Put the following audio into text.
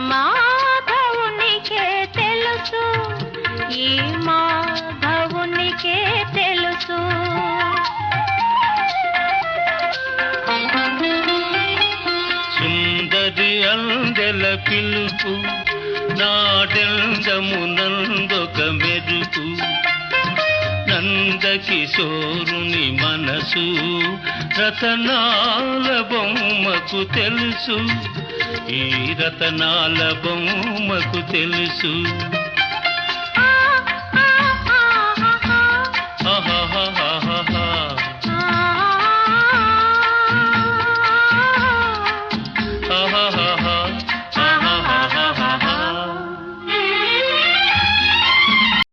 మాధవునికే తెలుసు, ఈ మాధవునికే తెలుసు. సుందరి అందెల పిలుపు నాడెందమునందొక మెరుపు, నందకిశోరుని మనసు రతనాల బొమ్మకు తెలుసు, ఈ రతనాల బొమ్మకు తెలుసు.